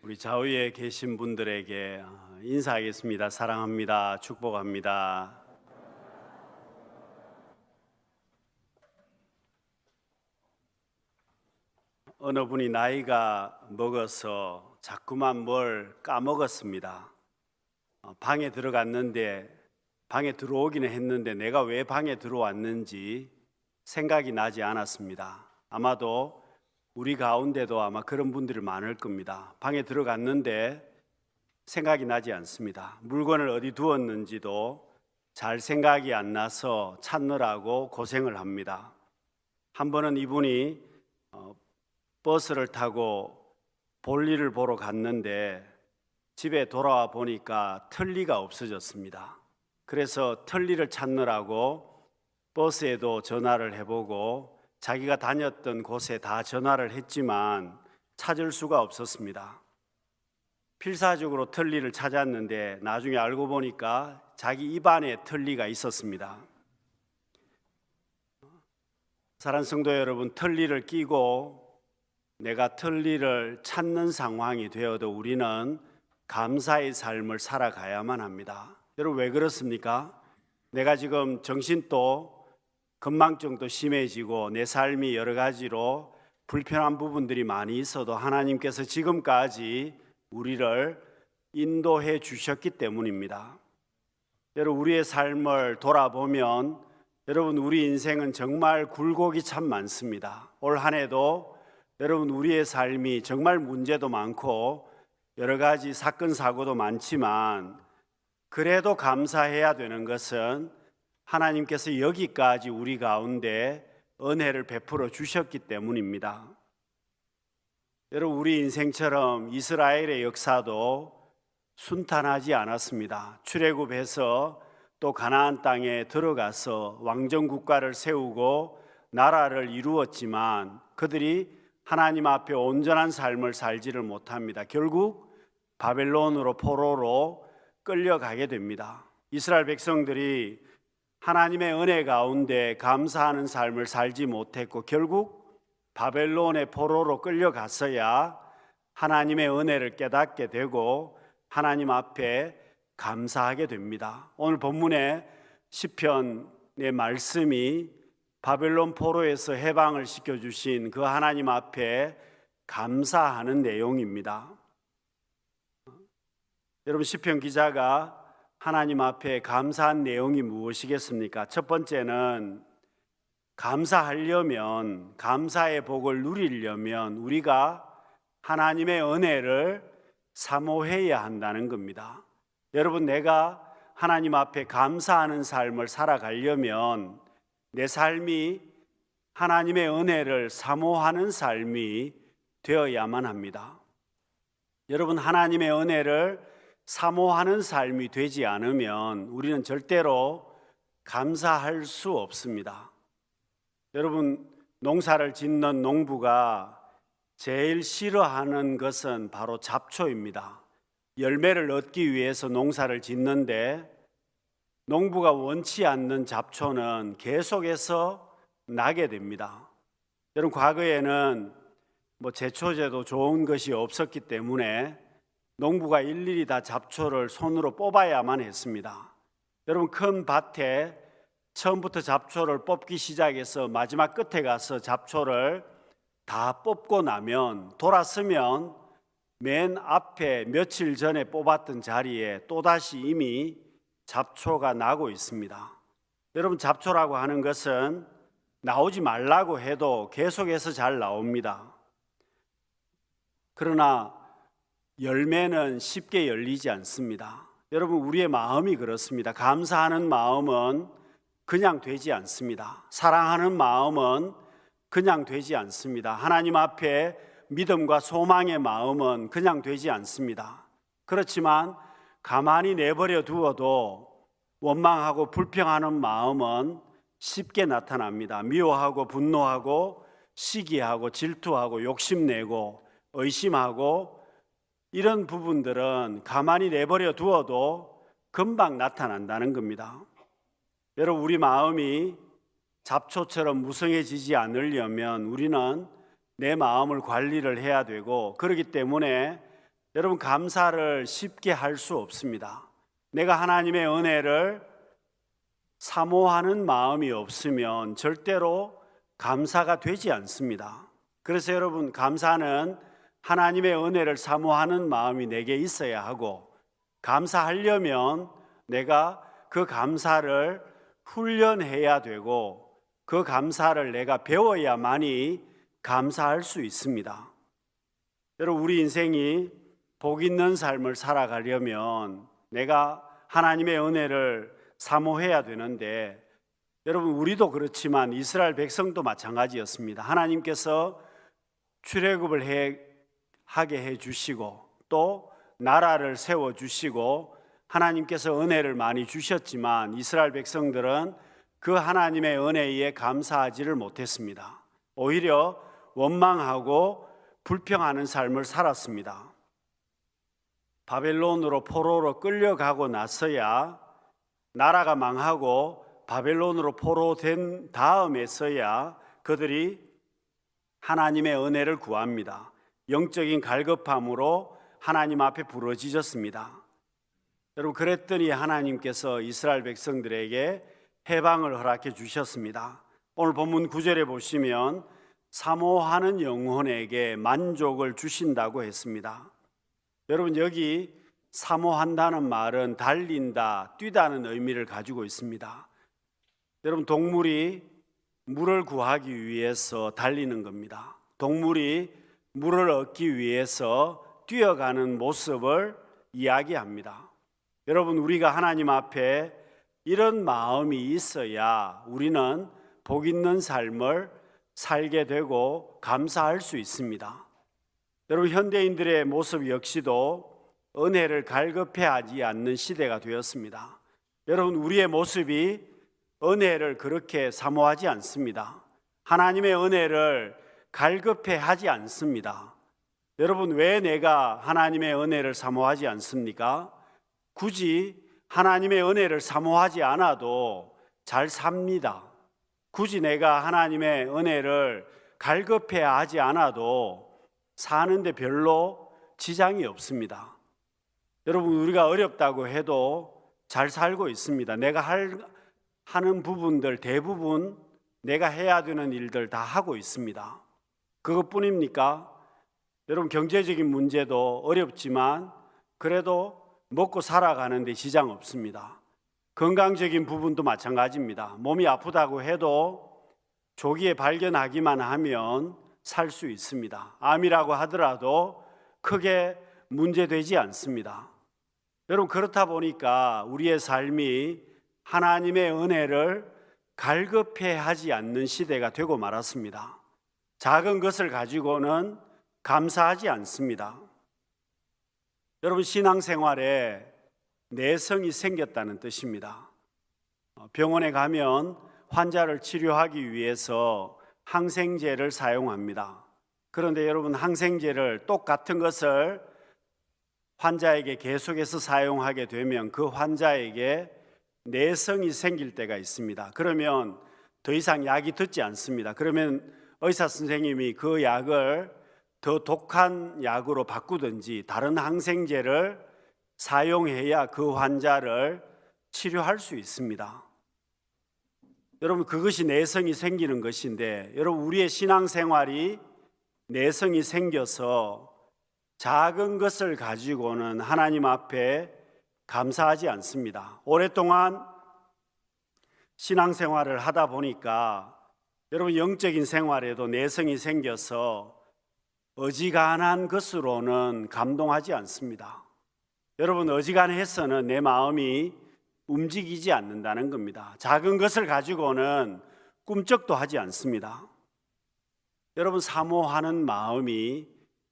우리 좌우에 계신 분들에게 인사하겠습니다. 사랑합니다. 축복합니다. 어느 분이 나이가 먹어서 자꾸만 뭘 까먹었습니다. 방에 들어갔는데 방에 들어오기는 했는데 내가 왜 방에 들어왔는지 생각이 나지 않았습니다. 아마도 우리 가운데도 아마 그런 분들이 많을 겁니다. 방에 들어갔는데 생각이 나지 않습니다. 물건을 어디 두었는지도 잘 생각이 안 나서 찾느라고 고생을 합니다. 한 번은 이분이 버스를 타고 볼일을 보러 갔는데 집에 돌아와 보니까 틀니가 없어졌습니다. 그래서 틀니를 찾느라고 버스에도 전화를 해보고 자기가 다녔던 곳에 다 전화를 했지만 찾을 수가 없었습니다. 필사적으로 틀니를 찾았는데 나중에 알고 보니까 자기 입안에 틀니가 있었습니다. 사랑하는 성도 여러분, 틀니를 끼고 내가 틀니를 찾는 상황이 되어도 우리는 감사의 삶을 살아가야만 합니다. 여러분, 왜 그렇습니까? 내가 지금 정신도 건망증도 심해지고 내 삶이 여러 가지로 불편한 부분들이 많이 있어도 하나님께서 지금까지 우리를 인도해 주셨기 때문입니다. 여러분, 우리의 삶을 돌아보면 여러분, 우리 인생은 정말 굴곡이 참 많습니다. 올 한 해도 여러분, 우리의 삶이 정말 문제도 많고 여러 가지 사건 사고도 많지만 그래도 감사해야 되는 것은 하나님께서 여기까지 우리 가운데 은혜를 베풀어 주셨기 때문입니다. 여러분, 우리 인생처럼 이스라엘의 역사도 순탄하지 않았습니다. 출애굽해서 또 가나안 땅에 들어가서 왕정 국가를 세우고 나라를 이루었지만 그들이 하나님 앞에 온전한 삶을 살지를 못합니다. 결국 바벨론으로 포로로 끌려가게 됩니다. 이스라엘 백성들이 하나님의 은혜 가운데 감사하는 삶을 살지 못했고 결국 바벨론의 포로로 끌려갔어야 하나님의 은혜를 깨닫게 되고 하나님 앞에 감사하게 됩니다. 오늘 본문의 시편의 말씀이 바벨론 포로에서 해방을 시켜주신 그 하나님 앞에 감사하는 내용입니다. 여러분, 시편 기자가 하나님 앞에 감사한 내용이 무엇이겠습니까? 첫 번째는 감사하려면, 감사의 복을 누리려면 우리가 하나님의 은혜를 사모해야 한다는 겁니다. 여러분, 내가 하나님 앞에 감사하는 삶을 살아가려면 내 삶이 하나님의 은혜를 사모하는 삶이 되어야만 합니다. 여러분, 하나님의 은혜를 사모하는 삶이 되지 않으면 우리는 절대로 감사할 수 없습니다. 여러분, 농사를 짓는 농부가 제일 싫어하는 것은 바로 잡초입니다. 열매를 얻기 위해서 농사를 짓는데 농부가 원치 않는 잡초는 계속해서 나게 됩니다. 여러분, 과거에는 제초제도 좋은 것이 없었기 때문에 농부가 일일이 다 잡초를 손으로 뽑아야만 했습니다. 여러분, 큰 밭에 처음부터 잡초를 뽑기 시작해서 마지막 끝에 가서 잡초를 다 뽑고 나면 돌아서면 맨 앞에 며칠 전에 뽑았던 자리에 또다시 이미 잡초가 나고 있습니다. 여러분, 잡초라고 하는 것은 나오지 말라고 해도 계속해서 잘 나옵니다. 그러나 열매는 쉽게 열리지 않습니다. 여러분, 우리의 마음이 그렇습니다. 감사하는 마음은 그냥 되지 않습니다. 사랑하는 마음은 그냥 되지 않습니다. 하나님 앞에 믿음과 소망의 마음은 그냥 되지 않습니다. 그렇지만 가만히 내버려 두어도 원망하고 불평하는 마음은 쉽게 나타납니다. 미워하고 분노하고 시기하고 질투하고 욕심내고 의심하고 이런 부분들은 가만히 내버려 두어도 금방 나타난다는 겁니다. 여러분, 우리 마음이 잡초처럼 무성해지지 않으려면 우리는 내 마음을 관리를 해야 되고, 그렇기 때문에 여러분, 감사를 쉽게 할 수 없습니다. 내가 하나님의 은혜를 사모하는 마음이 없으면 절대로 감사가 되지 않습니다. 그래서 여러분, 감사는 하나님의 은혜를 사모하는 마음이 내게 있어야 하고, 감사하려면 내가 그 감사를 훈련해야 되고, 그 감사를 내가 배워야만이 감사할 수 있습니다. 여러분, 우리 인생이 복 있는 삶을 살아가려면 내가 하나님의 은혜를 사모해야 되는데, 여러분, 우리도 그렇지만 이스라엘 백성도 마찬가지였습니다. 하나님께서 출애굽을 하게 해주시고 또 나라를 세워주시고 하나님께서 은혜를 많이 주셨지만 이스라엘 백성들은 그 하나님의 은혜에 감사하지를 못했습니다. 오히려 원망하고 불평하는 삶을 살았습니다. 바벨론으로 포로로 끌려가고 나서야, 나라가 망하고 바벨론으로 포로된 다음에서야 그들이 하나님의 은혜를 구합니다. 영적인 갈급함으로 하나님 앞에 부르짖었습니다. 여러분, 그랬더니 하나님께서 이스라엘 백성들에게 해방을 허락해 주셨습니다. 오늘 본문 9절에 보시면 사모하는 영혼에게 만족을 주신다고 했습니다. 여러분, 여기 사모한다는 말은 달린다, 뛰다는 의미를 가지고 있습니다. 여러분, 동물이 물을 구하기 위해서 달리는 겁니다. 동물이 물을 얻기 위해서 뛰어가는 모습을 이야기합니다. 여러분, 우리가 하나님 앞에 이런 마음이 있어야 우리는 복 있는 삶을 살게 되고 감사할 수 있습니다. 여러분, 현대인들의 모습 역시도 은혜를 갈급해하지 않는 시대가 되었습니다. 여러분, 우리의 모습이 은혜를 그렇게 사모하지 않습니다. 하나님의 은혜를 갈급해하지 않습니다. 여러분, 왜 내가 하나님의 은혜를 사모하지 않습니까? 굳이 하나님의 은혜를 사모하지 않아도 잘 삽니다. 굳이 내가 하나님의 은혜를 갈급해하지 않아도 사는데 별로 지장이 없습니다. 여러분, 우리가 어렵다고 해도 잘 살고 있습니다. 내가 하는 부분들 대부분 내가 해야 되는 일들 다 하고 있습니다. 그것뿐입니까? 여러분, 경제적인 문제도 어렵지만 그래도 먹고 살아가는데 지장 없습니다. 건강적인 부분도 마찬가지입니다. 몸이 아프다고 해도 조기에 발견하기만 하면 살 수 있습니다. 암이라고 하더라도 크게 문제되지 않습니다. 여러분, 그렇다 보니까 우리의 삶이 하나님의 은혜를 갈급해하지 않는 시대가 되고 말았습니다. 작은 것을 가지고는 감사하지 않습니다. 여러분, 신앙생활에 내성이 생겼다는 뜻입니다. 병원에 가면 환자를 치료하기 위해서 항생제를 사용합니다. 그런데 여러분, 항생제를 똑같은 것을 환자에게 계속해서 사용하게 되면 그 환자에게 내성이 생길 때가 있습니다. 그러면 더 이상 약이 듣지 않습니다. 그러면 의사 선생님이 그 약을 더 독한 약으로 바꾸든지 다른 항생제를 사용해야 그 환자를 치료할 수 있습니다. 여러분, 그것이 내성이 생기는 것인데, 여러분, 우리의 신앙생활이 내성이 생겨서 작은 것을 가지고는 하나님 앞에 감사하지 않습니다. 오랫동안 신앙생활을 하다 보니까 여러분, 영적인 생활에도 내성이 생겨서 어지간한 것으로는 감동하지 않습니다. 여러분, 어지간해서는 내 마음이 움직이지 않는다는 겁니다. 작은 것을 가지고는 꿈쩍도 하지 않습니다. 여러분, 사모하는 마음이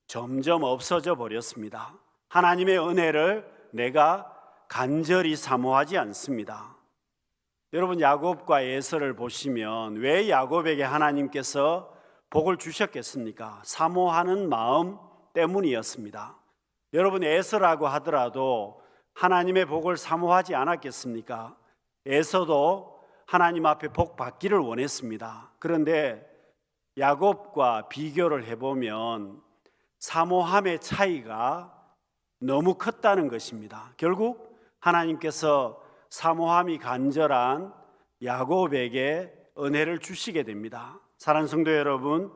점점 없어져 버렸습니다. 하나님의 은혜를 내가 간절히 사모하지 않습니다. 여러분, 야곱과 에서를 보시면 왜 야곱에게 하나님께서 복을 주셨겠습니까? 사모하는 마음 때문이었습니다. 여러분, 에서라고 하더라도 하나님의 복을 사모하지 않았겠습니까? 에서도 하나님 앞에 복 받기를 원했습니다. 그런데 야곱과 비교를 해보면 사모함의 차이가 너무 컸다는 것입니다. 결국 하나님께서 사모함이 간절한 야곱에게 은혜를 주시게 됩니다. 사랑하는 성도 여러분,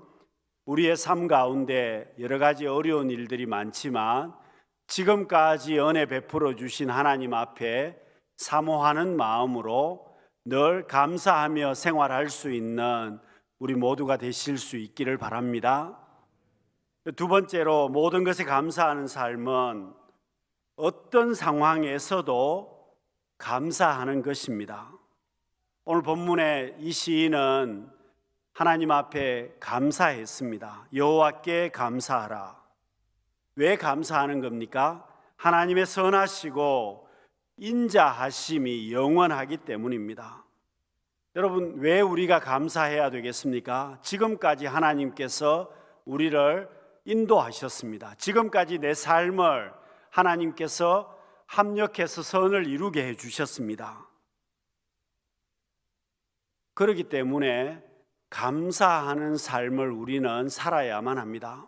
우리의 삶 가운데 여러 가지 어려운 일들이 많지만 지금까지 은혜 베풀어 주신 하나님 앞에 사모하는 마음으로 늘 감사하며 생활할 수 있는 우리 모두가 되실 수 있기를 바랍니다. 두 번째로, 모든 것에 감사하는 삶은 어떤 상황에서도 감사하는 것입니다. 오늘 본문의 이 시인은 하나님 앞에 감사했습니다. 여호와께 감사하라. 왜 감사하는 겁니까? 하나님의 선하시고 인자하심이 영원하기 때문입니다. 여러분, 왜 우리가 감사해야 되겠습니까? 지금까지 하나님께서 우리를 인도하셨습니다. 지금까지 내 삶을 하나님께서 합력해서 선을 이루게 해주셨습니다. 그렇기 때문에 감사하는 삶을 우리는 살아야만 합니다.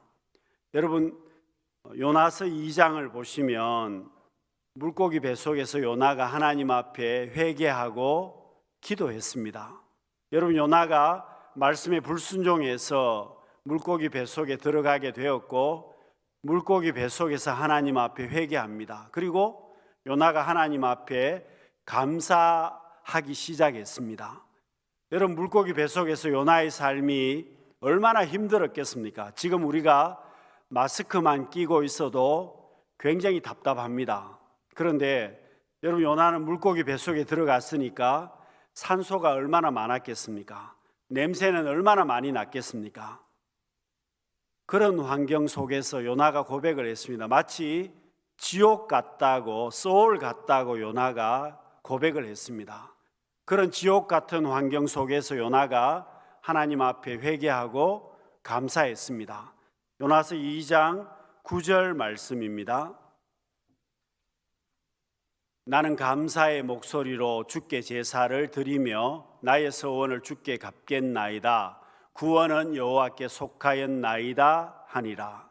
여러분, 요나서 2장을 보시면 물고기 뱃속에서 요나가 하나님 앞에 회개하고 기도했습니다. 여러분, 요나가 말씀에 불순종해서 물고기 뱃속에 들어가게 되었고 물고기 뱃속에서 하나님 앞에 회개합니다. 그리고 요나가 하나님 앞에 감사하기 시작했습니다. 여러분, 물고기 뱃속에서 요나의 삶이 얼마나 힘들었겠습니까? 지금 우리가 마스크만 끼고 있어도 굉장히 답답합니다. 그런데 여러분, 요나는 물고기 뱃속에 들어갔으니까 산소가 얼마나 많았겠습니까? 냄새는 얼마나 많이 났겠습니까? 그런 환경 속에서 요나가 고백을 했습니다. 마치 지옥 같다고, 소울 같다고 요나가 고백을 했습니다. 그런 지옥 같은 환경 속에서 요나가 하나님 앞에 회개하고 감사했습니다. 요나서 2장 9절 말씀입니다. 나는 감사의 목소리로 주께 제사를 드리며 나의 서원을 주께 갚겠나이다. 구원은 여호와께 속하였나이다 하니라.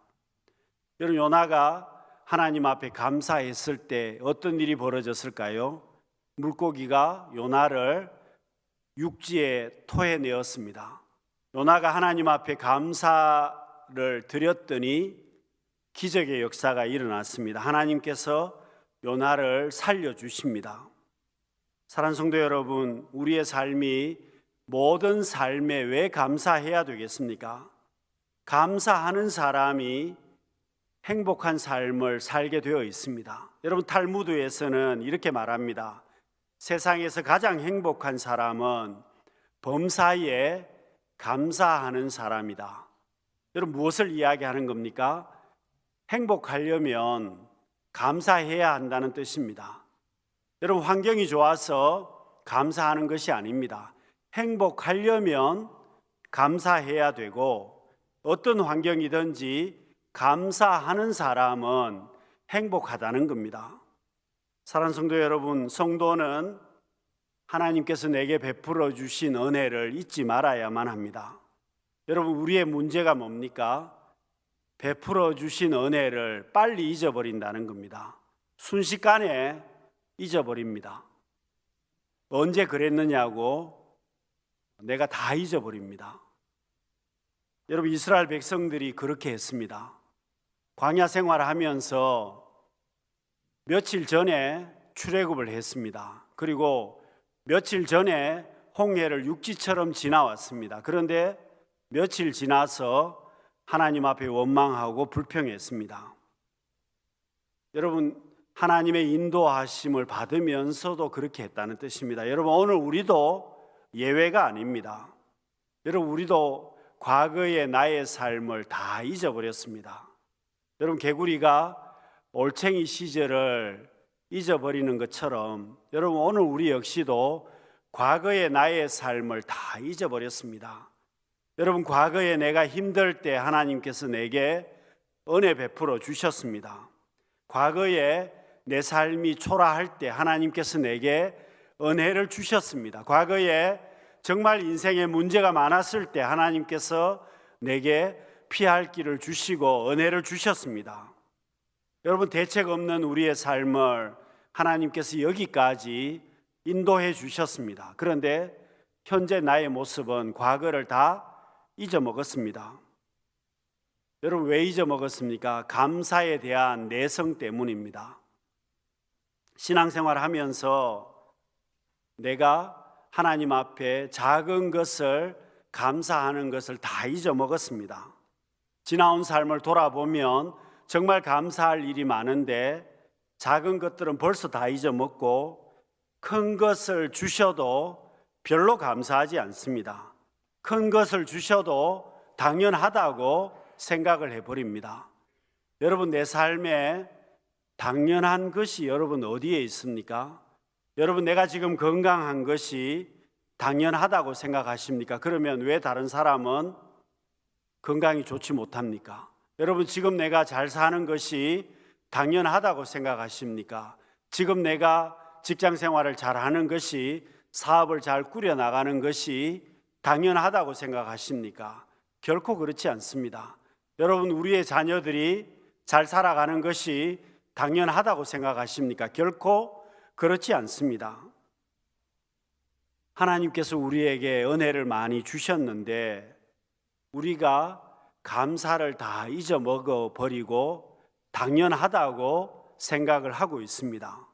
여러분, 요나가 하나님 앞에 감사했을 때 어떤 일이 벌어졌을까요? 물고기가 요나를 육지에 토해내었습니다. 요나가 하나님 앞에 감사를 드렸더니 기적의 역사가 일어났습니다. 하나님께서 요나를 살려주십니다. 사랑하는 성도 여러분, 우리의 삶이 모든 삶에 왜 감사해야 되겠습니까? 감사하는 사람이 행복한 삶을 살게 되어 있습니다. 여러분, 탈무드에서는 이렇게 말합니다. 세상에서 가장 행복한 사람은 범사에 감사하는 사람이다. 여러분, 무엇을 이야기하는 겁니까? 행복하려면 감사해야 한다는 뜻입니다. 여러분, 환경이 좋아서 감사하는 것이 아닙니다. 행복하려면 감사해야 되고 어떤 환경이든지 감사하는 사람은 행복하다는 겁니다. 사랑하는 성도 여러분, 성도는 하나님께서 내게 베풀어 주신 은혜를 잊지 말아야만 합니다. 여러분, 우리의 문제가 뭡니까? 베풀어 주신 은혜를 빨리 잊어버린다는 겁니다. 순식간에 잊어버립니다. 언제 그랬느냐고 내가 다 잊어버립니다. 여러분, 이스라엘 백성들이 그렇게 했습니다. 광야 생활을 하면서 며칠 전에 출애굽을 했습니다. 그리고 며칠 전에 홍해를 육지처럼 지나왔습니다. 그런데 며칠 지나서 하나님 앞에 원망하고 불평했습니다. 여러분, 하나님의 인도하심을 받으면서도 그렇게 했다는 뜻입니다. 여러분, 오늘 우리도 예외가 아닙니다. 여러분, 우리도 과거의 나의 삶을 다 잊어버렸습니다. 여러분, 개구리가 올챙이 시절을 잊어버리는 것처럼 여러분, 오늘 우리 역시도 과거의 나의 삶을 다 잊어버렸습니다. 여러분, 과거에 내가 힘들 때 하나님께서 내게 은혜 베풀어 주셨습니다. 과거에 내 삶이 초라할 때 하나님께서 내게 은혜를 주셨습니다. 과거에 정말 인생에 문제가 많았을 때 하나님께서 내게 피할 길을 주시고 은혜를 주셨습니다. 여러분, 대책 없는 우리의 삶을 하나님께서 여기까지 인도해 주셨습니다. 그런데 현재 나의 모습은 과거를 다 잊어먹었습니다. 여러분, 왜 잊어먹었습니까? 감사에 대한 내성 때문입니다. 신앙생활 하면서 내가 하나님 앞에 작은 것을 감사하는 것을 다 잊어먹었습니다. 지나온 삶을 돌아보면 정말 감사할 일이 많은데 작은 것들은 벌써 다 잊어먹고 큰 것을 주셔도 별로 감사하지 않습니다. 큰 것을 주셔도 당연하다고 생각을 해버립니다. 여러분, 내 삶에 당연한 것이 여러분 어디에 있습니까? 여러분, 내가 지금 건강한 것이 당연하다고 생각하십니까? 그러면 왜 다른 사람은 건강이 좋지 못합니까? 여러분, 지금 내가 잘 사는 것이 당연하다고 생각하십니까? 지금 내가 직장 생활을 잘 하는 것이, 사업을 잘 꾸려나가는 것이 당연하다고 생각하십니까? 결코 그렇지 않습니다. 여러분, 우리의 자녀들이 잘 살아가는 것이 당연하다고 생각하십니까? 결코 그렇지 않습니다. 하나님께서 우리에게 은혜를 많이 주셨는데 우리가 감사를 다 잊어먹어 버리고 당연하다고 생각을 하고 있습니다.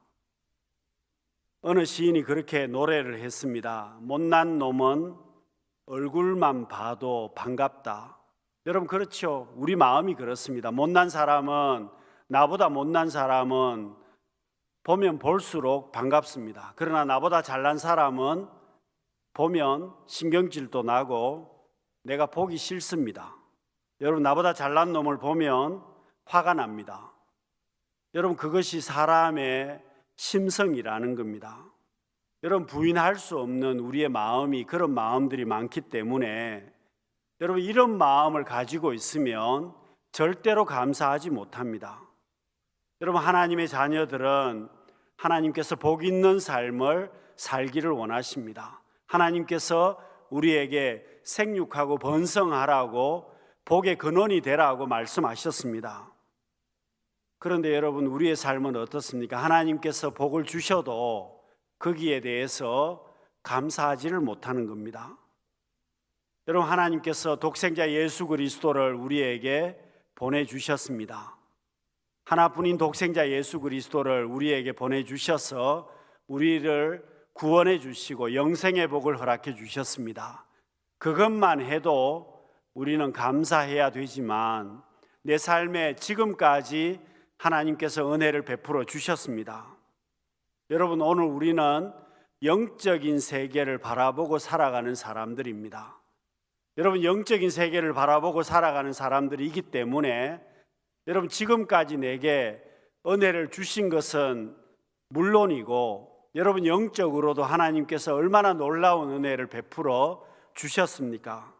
어느 시인이 그렇게 노래를 했습니다. 못난 놈은 얼굴만 봐도 반갑다. 여러분, 그렇죠? 우리 마음이 그렇습니다. 못난 사람은, 나보다 못난 사람은 보면 볼수록 반갑습니다. 그러나 나보다 잘난 사람은 보면 신경질도 나고 내가 보기 싫습니다. 여러분, 나보다 잘난 놈을 보면 화가 납니다. 여러분, 그것이 사람의 심성이라는 겁니다. 여러분, 부인할 수 없는 우리의 마음이 그런 마음들이 많기 때문에 여러분, 이런 마음을 가지고 있으면 절대로 감사하지 못합니다. 여러분, 하나님의 자녀들은 하나님께서 복 있는 삶을 살기를 원하십니다. 하나님께서 우리에게 생육하고 번성하라고 복의 근원이 되라고 말씀하셨습니다. 그런데 여러분, 우리의 삶은 어떻습니까? 하나님께서 복을 주셔도 거기에 대해서 감사하지를 못하는 겁니다. 여러분, 하나님께서 독생자 예수 그리스도를 우리에게 보내주셨습니다. 하나뿐인 독생자 예수 그리스도를 우리에게 보내주셔서 우리를 구원해 주시고 영생의 복을 허락해 주셨습니다. 그것만 해도 우리는 감사해야 되지만 내 삶에 지금까지 하나님께서 은혜를 베풀어 주셨습니다. 여러분, 오늘 우리는 영적인 세계를 바라보고 살아가는 사람들입니다. 여러분, 영적인 세계를 바라보고 살아가는 사람들이기 때문에 여러분, 지금까지 내게 은혜를 주신 것은 물론이고 여러분, 영적으로도 하나님께서 얼마나 놀라운 은혜를 베풀어 주셨습니까?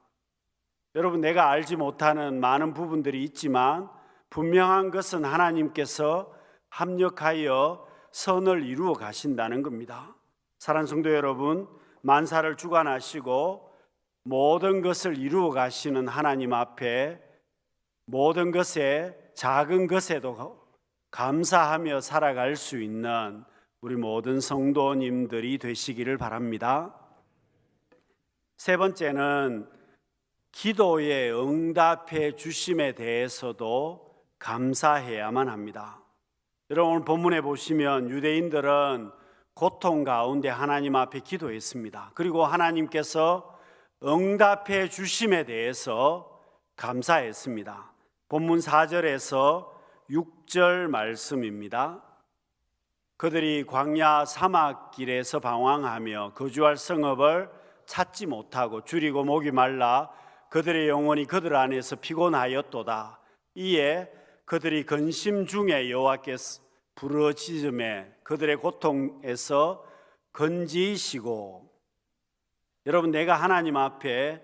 여러분, 내가 알지 못하는 많은 부분들이 있지만 분명한 것은 하나님께서 합력하여 선을 이루어 가신다는 겁니다. 사랑하는 성도 여러분, 만사를 주관하시고 모든 것을 이루어 가시는 하나님 앞에 모든 것에, 작은 것에도 감사하며 살아갈 수 있는 우리 모든 성도님들이 되시기를 바랍니다. 세 번째는 기도에 응답해 주심에 대해서도 감사해야만 합니다. 여러분, 오늘 본문에 보시면 유대인들은 고통 가운데 하나님 앞에 기도했습니다. 그리고 하나님께서 응답해 주심에 대해서 감사했습니다. 본문 4절에서 6절 말씀입니다. 그들이 광야 사막길에서 방황하며 거주할 성읍을 찾지 못하고 줄이고 목이 말라 그들의 영혼이 그들 안에서 피곤하였도다. 이에 그들이 근심 중에 여호와께서 부르짖음에 그들의 고통에서 건지시고. 여러분, 내가 하나님 앞에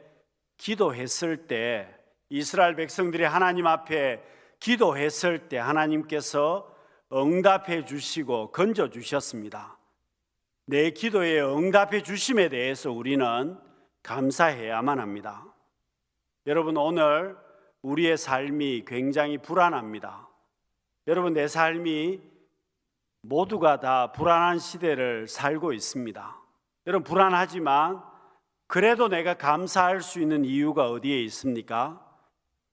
기도했을 때, 이스라엘 백성들이 하나님 앞에 기도했을 때 하나님께서 응답해 주시고 건져 주셨습니다. 내 기도에 응답해 주심에 대해서 우리는 감사해야만 합니다. 여러분, 오늘 우리의 삶이 굉장히 불안합니다. 여러분, 내 삶이 모두가 다 불안한 시대를 살고 있습니다. 여러분, 불안하지만 그래도 내가 감사할 수 있는 이유가 어디에 있습니까?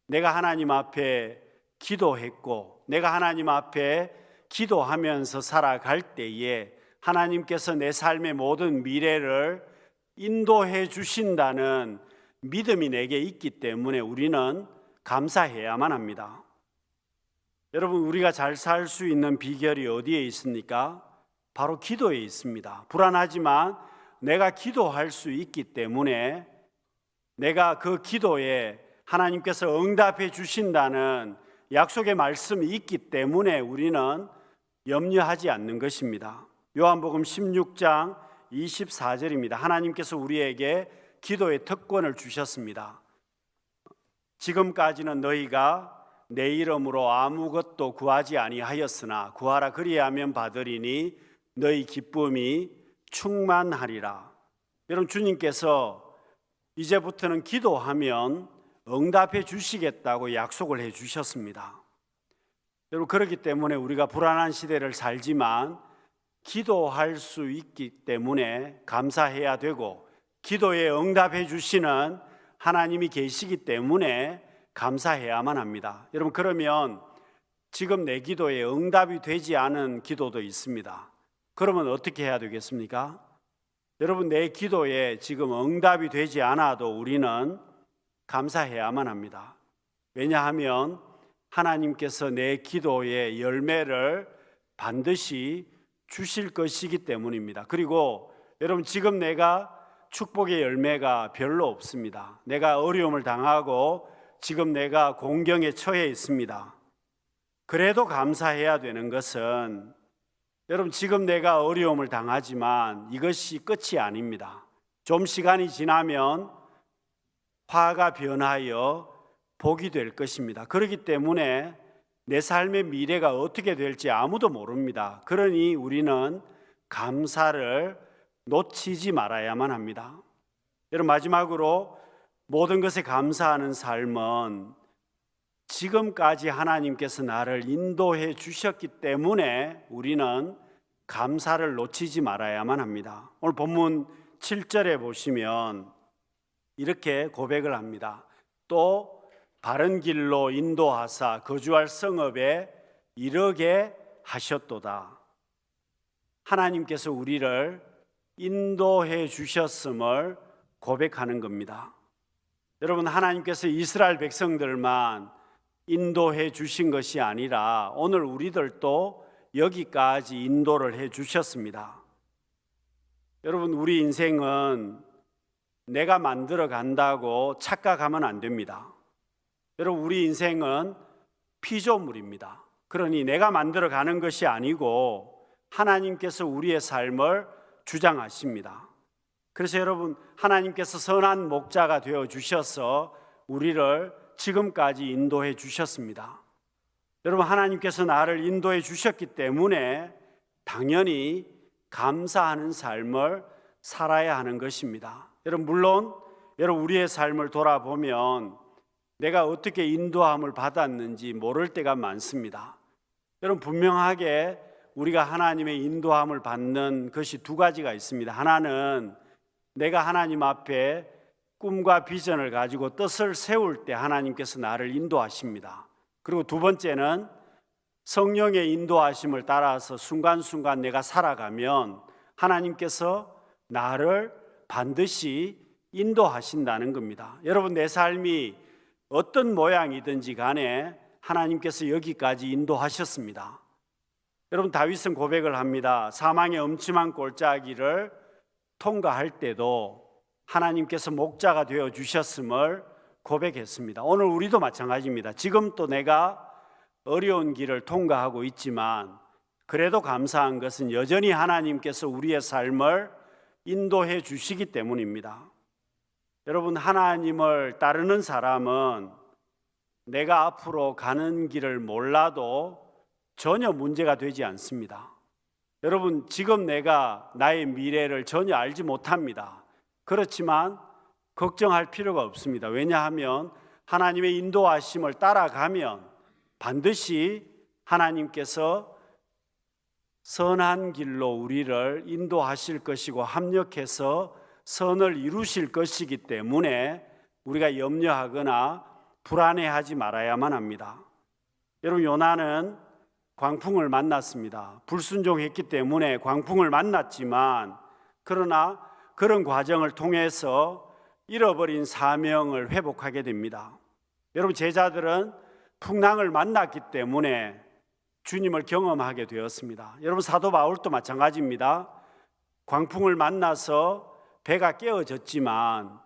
내가 하나님 앞에 기도했고, 내가 하나님 앞에 기도하면서 살아갈 때에 하나님께서 내 삶의 모든 미래를 인도해 주신다는 믿음이 내게 있기 때문에 우리는 감사해야만 합니다. 여러분, 우리가 잘 살 수 있는 비결이 어디에 있습니까? 바로 기도에 있습니다. 불안하지만 내가 기도할 수 있기 때문에, 내가 그 기도에 하나님께서 응답해 주신다는 약속의 말씀이 있기 때문에 우리는 염려하지 않는 것입니다. 요한복음 16장 24절입니다. 하나님께서 우리에게 기도의 특권을 주셨습니다. 지금까지는 너희가 내 이름으로 아무것도 구하지 아니하였으나 구하라 그리하면 받으리니 너희 기쁨이 충만하리라. 여러분, 주님께서 이제부터는 기도하면 응답해 주시겠다고 약속을 해 주셨습니다. 여러분, 그렇기 때문에 우리가 불안한 시대를 살지만 기도할 수 있기 때문에 감사해야 되고, 기도에 응답해 주시는 하나님이 계시기 때문에 감사해야만 합니다. 여러분, 그러면 지금 내 기도에 응답이 되지 않은 기도도 있습니다. 그러면 어떻게 해야 되겠습니까? 여러분, 내 기도에 지금 응답이 되지 않아도 우리는 감사해야만 합니다. 왜냐하면 하나님께서 내 기도의 열매를 반드시 주실 것이기 때문입니다. 그리고 여러분, 지금 내가 축복의 열매가 별로 없습니다. 내가 어려움을 당하고 지금 내가 공경에 처해 있습니다. 그래도 감사해야 되는 것은, 여러분, 지금 내가 어려움을 당하지만 이것이 끝이 아닙니다. 좀 시간이 지나면 화가 변하여 복이 될 것입니다. 그렇기 때문에 내 삶의 미래가 어떻게 될지 아무도 모릅니다. 그러니 우리는 감사를 놓치지 말아야만 합니다. 여러분, 마지막으로 모든 것에 감사하는 삶은 지금까지 하나님께서 나를 인도해 주셨기 때문에 우리는 감사를 놓치지 말아야만 합니다. 오늘 본문 7절에 보시면 이렇게 고백을 합니다. 또 바른 길로 인도하사 거주할 성읍에 이르게 하셨도다. 하나님께서 우리를 인도해 주셨음을 고백하는 겁니다. 여러분, 하나님께서 이스라엘 백성들만 인도해 주신 것이 아니라 오늘 우리들도 여기까지 인도를 해 주셨습니다. 여러분, 우리 인생은 내가 만들어 간다고 착각하면 안 됩니다. 여러분, 우리 인생은 피조물입니다. 그러니 내가 만들어 가는 것이 아니고 하나님께서 우리의 삶을 주장하십니다. 그래서 여러분, 하나님께서 선한 목자가 되어 주셔서 우리를 지금까지 인도해 주셨습니다. 여러분, 하나님께서 나를 인도해 주셨기 때문에 당연히 감사하는 삶을 살아야 하는 것입니다. 여러분, 물론 여러분, 우리의 삶을 돌아보면 내가 어떻게 인도함을 받았는지 모를 때가 많습니다. 여러분, 분명하게 우리가 하나님의 인도함을 받는 것이 두 가지가 있습니다. 하나는 내가 하나님 앞에 꿈과 비전을 가지고 뜻을 세울 때 하나님께서 나를 인도하십니다. 그리고 두 번째는 성령의 인도하심을 따라서 순간순간 내가 살아가면 하나님께서 나를 반드시 인도하신다는 겁니다. 여러분, 내 삶이 어떤 모양이든지 간에 하나님께서 여기까지 인도하셨습니다. 여러분, 다윗은 고백을 합니다. 사망의 음침한 골짜기를 통과할 때도 하나님께서 목자가 되어 주셨음을 고백했습니다. 오늘 우리도 마찬가지입니다. 지금 또 내가 어려운 길을 통과하고 있지만 그래도 감사한 것은 여전히 하나님께서 우리의 삶을 인도해 주시기 때문입니다. 여러분, 하나님을 따르는 사람은 내가 앞으로 가는 길을 몰라도 전혀 문제가 되지 않습니다. 여러분, 지금 내가 나의 미래를 전혀 알지 못합니다. 그렇지만 걱정할 필요가 없습니다. 왜냐하면 하나님의 인도하심을 따라가면 반드시 하나님께서 선한 길로 우리를 인도하실 것이고 합력해서 선을 이루실 것이기 때문에 우리가 염려하거나 불안해하지 말아야만 합니다. 여러분, 요나는 광풍을 만났습니다. 불순종했기 때문에 광풍을 만났지만, 그러나 그런 과정을 통해서 잃어버린 사명을 회복하게 됩니다. 여러분, 제자들은 풍랑을 만났기 때문에 주님을 경험하게 되었습니다. 여러분, 사도 바울도 마찬가지입니다. 광풍을 만나서 배가 깨어졌지만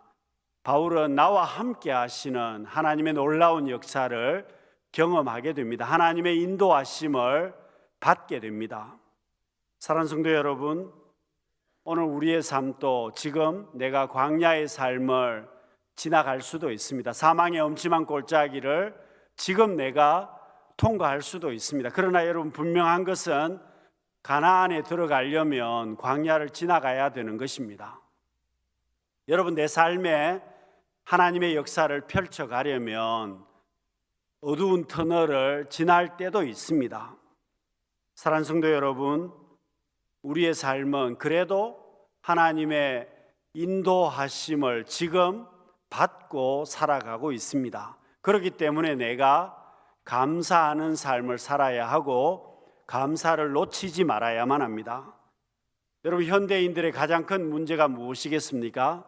바울은 나와 함께 하시는 하나님의 놀라운 역사를 경험하게 됩니다. 하나님의 인도하심을 받게 됩니다. 사랑하는 성도 여러분, 오늘 우리의 삶도 지금 내가 광야의 삶을 지나갈 수도 있습니다. 사망의 엄침한 골짜기를 지금 내가 통과할 수도 있습니다. 그러나 여러분, 분명한 것은 가나안에 들어가려면 광야를 지나가야 되는 것입니다. 여러분, 내 삶에 하나님의 역사를 펼쳐가려면 어두운 터널을 지날 때도 있습니다. 사랑하는 성도 여러분, 우리의 삶은 그래도 하나님의 인도하심을 지금 받고 살아가고 있습니다. 그렇기 때문에 내가 감사하는 삶을 살아야 하고 감사를 놓치지 말아야만 합니다. 여러분, 현대인들의 가장 큰 문제가 무엇이겠습니까?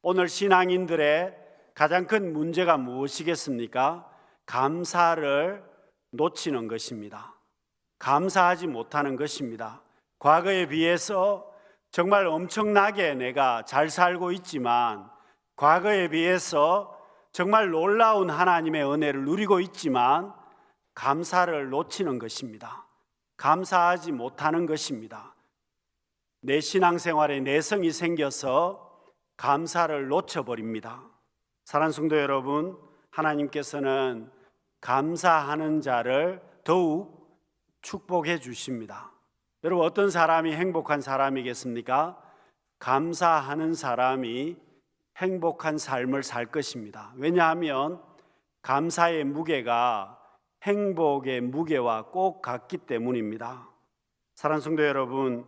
오늘 신앙인들의 가장 큰 문제가 무엇이겠습니까? 감사를 놓치는 것입니다. 감사하지 못하는 것입니다. 과거에 비해서 정말 엄청나게 내가 잘 살고 있지만, 과거에 비해서 정말 놀라운 하나님의 은혜를 누리고 있지만 감사를 놓치는 것입니다. 감사하지 못하는 것입니다. 내 신앙생활에 내성이 생겨서 감사를 놓쳐버립니다. 사랑하는 성도 여러분, 하나님께서는 감사하는 자를 더욱 축복해 주십니다. 여러분, 어떤 사람이 행복한 사람이겠습니까? 감사하는 사람이 행복한 삶을 살 것입니다. 왜냐하면 감사의 무게가 행복의 무게와 꼭 같기 때문입니다. 사랑하는 성도 여러분,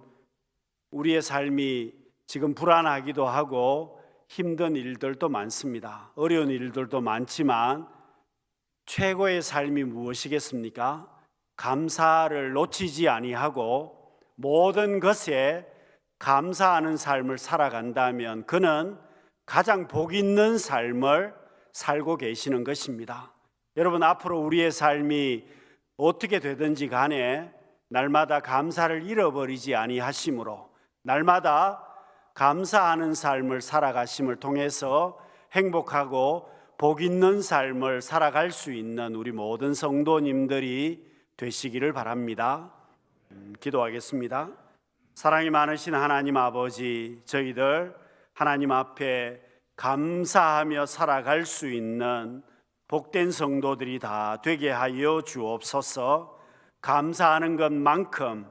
우리의 삶이 지금 불안하기도 하고 힘든 일들도 많습니다. 어려운 일들도 많지만 최고의 삶이 무엇이겠습니까? 감사를 놓치지 아니하고 모든 것에 감사하는 삶을 살아간다면 그는 가장 복 있는 삶을 살고 계시는 것입니다. 여러분, 앞으로 우리의 삶이 어떻게 되든지 간에 날마다 감사를 잃어버리지 아니하심으로 날마다 감사하는 삶을 살아가심을 통해서 행복하고 복 있는 삶을 살아갈 수 있는 우리 모든 성도님들이 되시기를 바랍니다. 기도하겠습니다. 사랑이 많으신 하나님 아버지, 저희들 하나님 앞에 감사하며 살아갈 수 있는 복된 성도들이 다 되게 하여 주옵소서. 감사하는 것만큼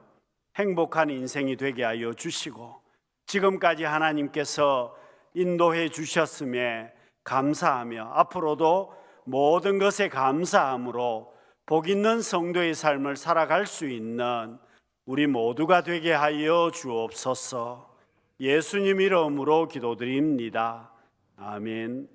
행복한 인생이 되게 하여 주시고, 지금까지 하나님께서 인도해 주셨음에 감사하며 앞으로도 모든 것에 감사함으로 복 있는 성도의 삶을 살아갈 수 있는 우리 모두가 되게 하여 주옵소서. 예수님 이름으로 기도드립니다. 아멘.